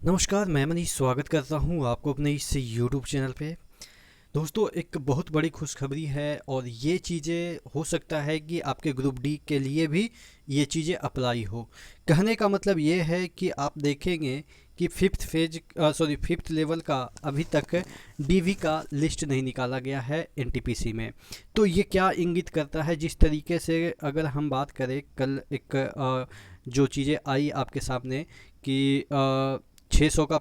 नमस्कार, मैं मनीष स्वागत करता हूँ आपको अपने इस यूट्यूब चैनल पे। दोस्तों, एक बहुत बड़ी खुशखबरी है और ये चीज़ें हो सकता है कि आपके ग्रुप डी के लिए भी ये चीज़ें अप्लाई हो। कहने का मतलब ये है कि आप देखेंगे कि फिफ्थ लेवल का अभी तक डीवी का लिस्ट नहीं निकाला गया है एनटीपीसी में। तो ये क्या इंगित करता है, जिस तरीके से अगर हम बात करें कल एक जो चीज़ें आई आपके सामने कि 600 का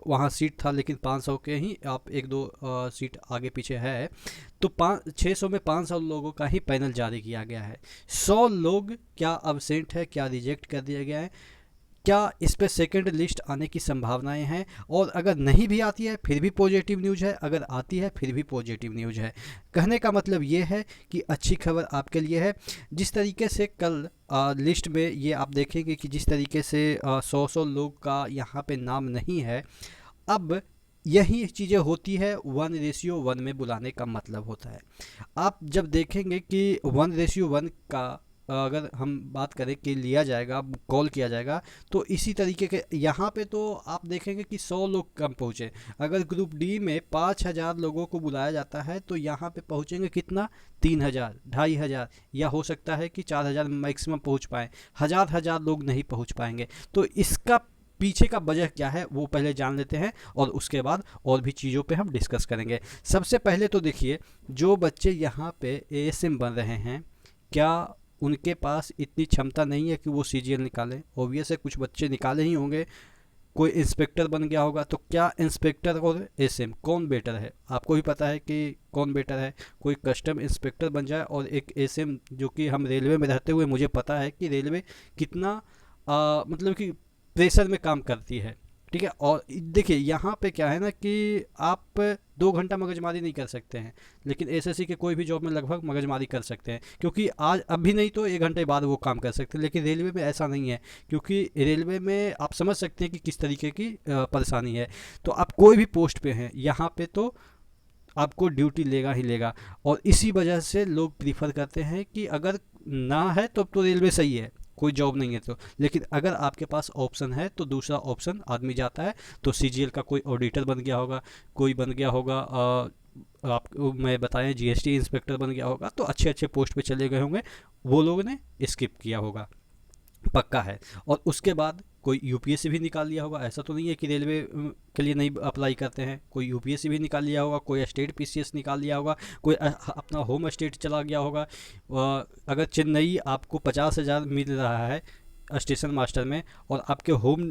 वहाँ सीट था, लेकिन 500 के ही आप एक दो सीट आगे पीछे है। तो 600 में 500 लोगों का ही पैनल जारी किया गया है। 100 लोग क्या अब्सेंट है, क्या रिजेक्ट कर दिया गया है, क्या इस पे सेकंड लिस्ट आने की संभावनाएं हैं, और अगर नहीं भी आती है फिर भी पॉजिटिव न्यूज़ है, अगर आती है फिर भी पॉजिटिव न्यूज़ है। कहने का मतलब ये है कि अच्छी खबर आपके लिए है। जिस तरीके से कल लिस्ट में ये आप देखेंगे कि जिस तरीके से 100 लोग का यहाँ पे नाम नहीं है। अब यही चीज़ें होती है 1:1 में बुलाने का मतलब होता है। आप जब देखेंगे कि 1:1 का अगर हम बात करें कि लिया जाएगा, कॉल किया जाएगा, तो इसी तरीके के यहाँ पे तो आप देखेंगे कि 100 लोग कम पहुँचे। अगर ग्रुप डी में 5,000 लोगों को बुलाया जाता है तो यहाँ पे पहुँचेंगे कितना, 3,000, 2,500, या हो सकता है कि 4,000 मैक्सिमम पहुँच पाएँ। हज़ार लोग नहीं पहुँच पाएंगे। तो इसका पीछे का वजह क्या है वो पहले जान लेते हैं और उसके बाद और भी चीज़ों पे हम डिस्कस करेंगे। सबसे पहले तो देखिए, जो बच्चे यहाँ पे एएसएम बन रहे हैं, क्या उनके पास इतनी क्षमता नहीं है कि वो सीजीएल निकालें? ऑब्वियस है, कुछ बच्चे निकाले ही होंगे। कोई इंस्पेक्टर बन गया होगा, तो क्या इंस्पेक्टर और एसएम कौन बेटर है? आपको भी पता है कि कौन बेटर है। कोई कस्टम इंस्पेक्टर बन जाए और एक एसएम, जो कि हम रेलवे में रहते हुए मुझे पता है कि रेलवे कितना मतलब कि प्रेशर में काम करती है। ठीक है, और देखिए यहाँ पे क्या है ना कि आप 2 घंटा मगजमारी नहीं कर सकते हैं, लेकिन एसएससी के कोई भी जॉब में लगभग मगजमारी कर सकते हैं, क्योंकि आज अभी नहीं तो 1 घंटे बाद वो काम कर सकते हैं। लेकिन रेलवे में ऐसा नहीं है, क्योंकि रेलवे में आप समझ सकते हैं कि किस तरीके की परेशानी है। तो आप कोई भी पोस्ट पे हैं यहाँ पे तो आपको ड्यूटी लेगा ही लेगा। और इसी वजह से लोग प्रीफर करते हैं कि अगर ना है तो रेलवे सही है, कोई जॉब नहीं है तो। लेकिन अगर आपके पास ऑप्शन है तो दूसरा ऑप्शन आदमी जाता है। तो सीजीएल का कोई ऑडिटर बन गया होगा, कोई बन गया होगा, आपको मैं बताएं जीएसटी इंस्पेक्टर बन गया होगा, तो अच्छे अच्छे पोस्ट पे चले गए होंगे। वो लोगों ने स्किप किया होगा, पक्का है। और उसके बाद कोई यूपीएससी भी निकाल लिया होगा। ऐसा तो नहीं है कि रेलवे के लिए नहीं अप्लाई करते हैं। कोई यूपीएससी भी निकाल लिया होगा, कोई स्टेट पीसीएस निकाल लिया होगा, कोई अपना होम स्टेट चला गया होगा। अगर चेन्नई आपको 50,000 मिल रहा है स्टेशन मास्टर में, और आपके होम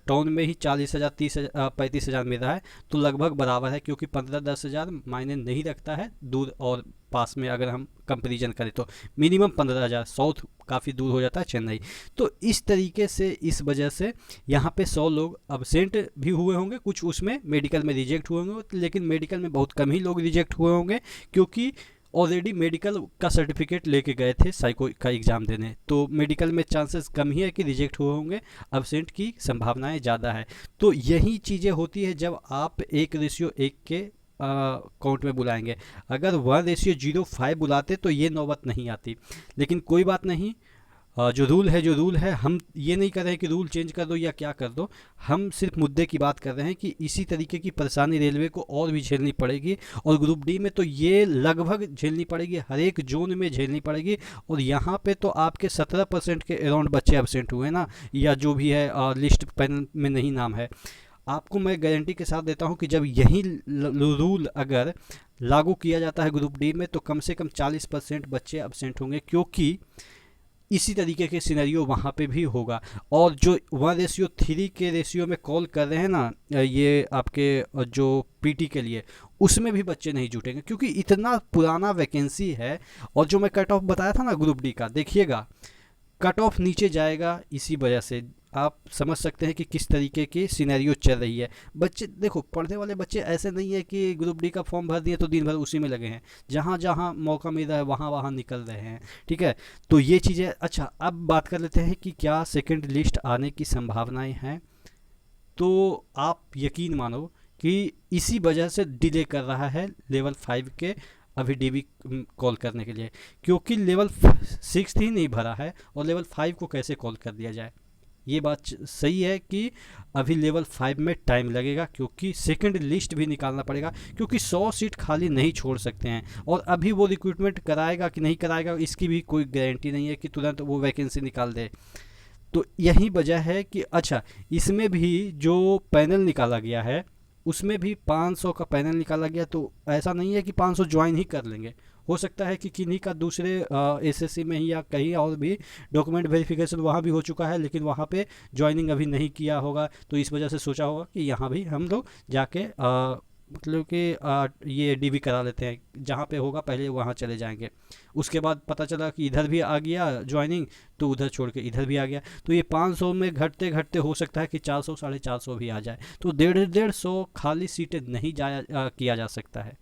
टाउन में ही 40,000, 30,000, 35,000 मिल रहा है, तो लगभग बराबर है, क्योंकि 15-10,000 मायने नहीं रखता है दूर और पास में। अगर हम कंपेरिजन करें तो मिनिमम 15,000, साउथ काफ़ी दूर हो जाता है चेन्नई। तो इस तरीके से, इस वजह से यहाँ पे 100 लोग अब्सेंट भी हुए होंगे। कुछ उसमें मेडिकल में रिजेक्ट हुए होंगे, लेकिन मेडिकल में बहुत कम ही लोग रिजेक्ट हुए होंगे, क्योंकि ऑलरेडी मेडिकल का सर्टिफिकेट लेके गए थे साइको का एग्ज़ाम देने। तो मेडिकल में चांसेस कम ही है कि रिजेक्ट हुए होंगे, अब्सेंट की संभावनाएं ज़्यादा है। तो यही चीज़ें होती है जब आप 1:1 के काउंट में बुलाएंगे। अगर 1:05 बुलाते तो ये नौबत नहीं आती। लेकिन कोई बात नहीं, जो रूल है जो रूल है। हम ये नहीं कर रहे हैं कि रूल चेंज कर दो या क्या कर दो, हम सिर्फ मुद्दे की बात कर रहे हैं कि इसी तरीके की परेशानी रेलवे को और भी झेलनी पड़ेगी। और ग्रुप डी में तो ये लगभग झेलनी पड़ेगी, हर एक जोन में झेलनी पड़ेगी। और यहाँ पे तो आपके 17% के अराउंड बच्चे एबसेंट हुए ना, या जो भी है लिस्ट पैनल में नहीं नाम है। आपको मैं गारंटी के साथ देता हूँ कि जब यही रूल अगर लागू किया जाता है ग्रुप डी में, तो कम से कम 40% बच्चे एबसेंट होंगे, क्योंकि इसी तरीके के सिनेरियो वहाँ पे भी होगा। और जो 1:3 के रेशियो में कॉल कर रहे हैं ना, ये आपके जो पीटी के लिए, उसमें भी बच्चे नहीं जुटेंगे, क्योंकि इतना पुराना वैकेंसी है। और जो मैं कट ऑफ बताया था ना ग्रुप डी का, देखिएगा कट ऑफ नीचे जाएगा। इसी वजह से आप समझ सकते हैं कि किस तरीके की सिनेरियो चल रही है। बच्चे देखो, पढ़ने वाले बच्चे ऐसे नहीं है कि ग्रुप डी का फॉर्म भर दिए तो दिन भर उसी में लगे हैं। जहाँ जहाँ मौका मिल रहा है वहाँ वहाँ निकल रहे हैं। ठीक है, तो ये चीज़ें। अच्छा, अब बात कर लेते हैं कि क्या सेकंड लिस्ट आने की संभावनाएं हैं। तो आप यकीन मानो कि इसी वजह से डिले कर रहा है लेवल 5 के अभी डीबी कॉल करने के लिए, क्योंकि लेवल 6 ही नहीं भरा है और लेवल 5 को कैसे कॉल कर दिया जाए। ये बात सही है कि अभी लेवल 5 में टाइम लगेगा, क्योंकि सेकंड लिस्ट भी निकालना पड़ेगा, क्योंकि 100 सीट खाली नहीं छोड़ सकते हैं। और अभी वो रिक्रूटमेंट कराएगा कि नहीं कराएगा इसकी भी कोई गारंटी नहीं है कि तुरंत वो वैकेंसी निकाल दे। तो यही वजह है कि अच्छा, इसमें भी जो पैनल निकाला गया है उसमें भी 500 का पैनल निकाला गया, तो ऐसा नहीं है कि 500 ज्वाइन ही कर लेंगे। हो सकता है कि किन्हीं का दूसरे एसएससी में ही या कहीं और भी डॉक्यूमेंट वेरिफिकेशन वहाँ भी हो चुका है, लेकिन वहाँ पे ज्वाइनिंग अभी नहीं किया होगा, तो इस वजह से सोचा होगा कि यहाँ भी हम लोग जाके मतलब कि ये डीवी करा लेते हैं, जहाँ पे होगा पहले वहाँ चले जाएंगे। उसके बाद पता चला कि इधर भी आ गया ज्वाइनिंग, तो उधर छोड़ के इधर भी आ गया, तो ये 500 में घटते घटते हो सकता है कि 400 450 भी आ जाए। तो 150 खाली सीटें नहीं किया जा सकता है।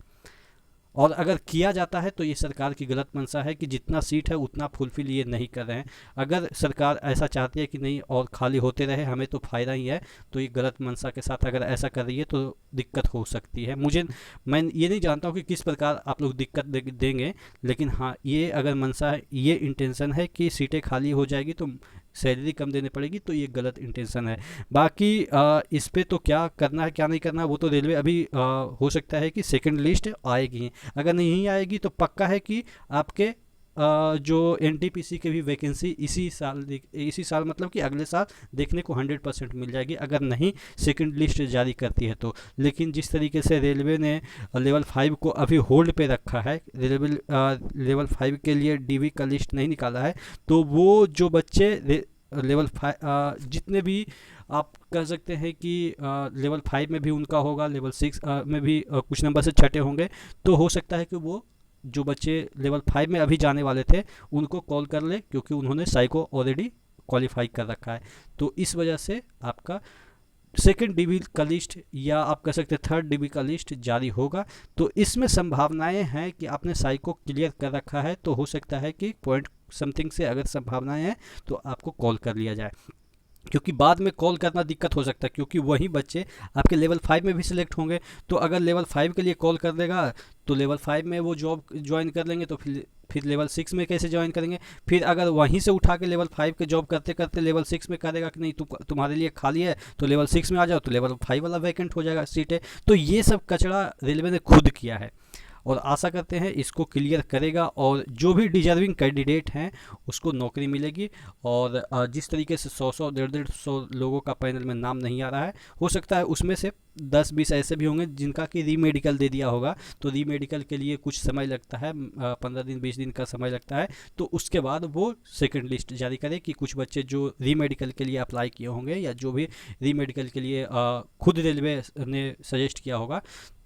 और अगर किया जाता है तो ये सरकार की गलत मंशा है कि जितना सीट है उतना फुलफिल ये नहीं कर रहे हैं। अगर सरकार ऐसा चाहती है कि नहीं और खाली होते रहे, हमें तो फ़ायदा ही है, तो ये गलत मंशा के साथ अगर ऐसा कर रही है तो दिक्कत हो सकती है। मैं ये नहीं जानता हूँ कि किस प्रकार आप लोग दिक्कत देंगे, लेकिन हाँ, ये अगर मंशा है, ये इंटेंशन है कि सीटें खाली हो जाएगी तो सैलरी कम देनी पड़ेगी, तो ये गलत इंटेंशन है। बाकी इस पे तो क्या करना है क्या नहीं करना है वो तो रेलवे अभी हो सकता है कि सेकंड लिस्ट आएगी। अगर नहीं आएगी तो पक्का है कि आपके जो एनटीपीसी के भी वैकेंसी इसी साल मतलब कि अगले साल देखने को 100% मिल जाएगी, अगर नहीं सेकंड लिस्ट जारी करती है तो। लेकिन जिस तरीके से रेलवे ने लेवल 5 को अभी होल्ड पे रखा है, रेलवे लेवल 5 के लिए डीवी का लिस्ट नहीं निकाला है, तो वो जो बच्चे लेवल 5 जितने भी आप कह सकते हैं कि लेवल 5 में भी उनका होगा, लेवल 6 में भी कुछ नंबर से छठे होंगे, तो हो सकता है कि वो जो बच्चे लेवल 5 में अभी जाने वाले थे उनको कॉल कर ले, क्योंकि उन्होंने साइको ऑलरेडी क्वालिफाई कर रखा है। तो इस वजह से आपका सेकंड डीबी का लिस्ट या आप कह सकते हैं थर्ड डीबी का लिस्ट जारी होगा। तो इसमें संभावनाएं हैं कि आपने साइको क्लियर कर रखा है, तो हो सकता है कि पॉइंट समथिंग से अगर संभावनाएं हैं तो आपको कॉल कर लिया जाए, क्योंकि बाद में कॉल करना दिक्कत हो सकता है, क्योंकि वही बच्चे आपके लेवल 5 में भी सिलेक्ट होंगे। तो अगर लेवल 5 के लिए कॉल कर देगा तो लेवल 5 में वो जॉब ज्वाइन कर लेंगे, तो फिर लेवल 6 में कैसे ज्वाइन करेंगे। फिर अगर वहीं से उठा के लेवल 5 के जॉब करते करते लेवल 6 में करेगा कि नहीं तुम्हारे लिए खाली है तो लेवल 6 में आ जाओ, तो लेवल 5 वाला वैकेंट हो जाएगा सीटें। तो ये सब कचरा रेलवे ने खुद किया है, और आशा करते हैं इसको क्लियर करेगा और जो भी डिजर्विंग कैंडिडेट हैं उसको नौकरी मिलेगी। और जिस तरीके से 100 150 लोगों का पैनल में नाम नहीं आ रहा है, हो सकता है उसमें से 10-20 ऐसे भी होंगे जिनका कि रीमेडिकल दे दिया होगा, तो रीमेडिकल के लिए कुछ समय लगता है, 15 दिन 20 दिन का समय लगता है। तो उसके बाद वो सेकंड लिस्ट जारी करे कि कुछ बच्चे जो रीमेडिकल के लिए अप्लाई किए होंगे या जो भी रीमेडिकल के लिए खुद रेलवे ने सजेस्ट किया होगा,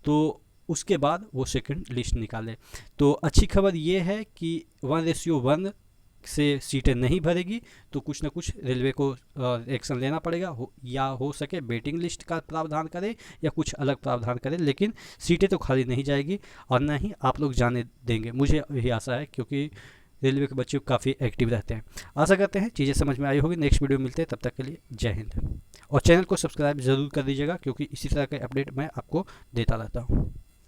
तो उसके बाद वो सेकंड लिस्ट निकाले। तो अच्छी खबर ये है कि 1:1 से सीटें नहीं भरेगी, तो कुछ ना कुछ रेलवे को एक्शन लेना पड़ेगा, या हो सके वेटिंग लिस्ट का प्रावधान करें या कुछ अलग प्रावधान करें, लेकिन सीटें तो खाली नहीं जाएगी और ना ही आप लोग जाने देंगे, मुझे यही आशा है, क्योंकि रेलवे के बच्चे काफ़ी एक्टिव रहते हैं। आशा करते हैं चीज़ें समझ में आई होगी। नेक्स्ट वीडियो मिलते हैं, तब तक के लिए जय हिंद। और चैनल को सब्सक्राइब ज़रूर कर दीजिएगा, क्योंकि इसी तरह के अपडेट मैं आपको देता रहता हूँ।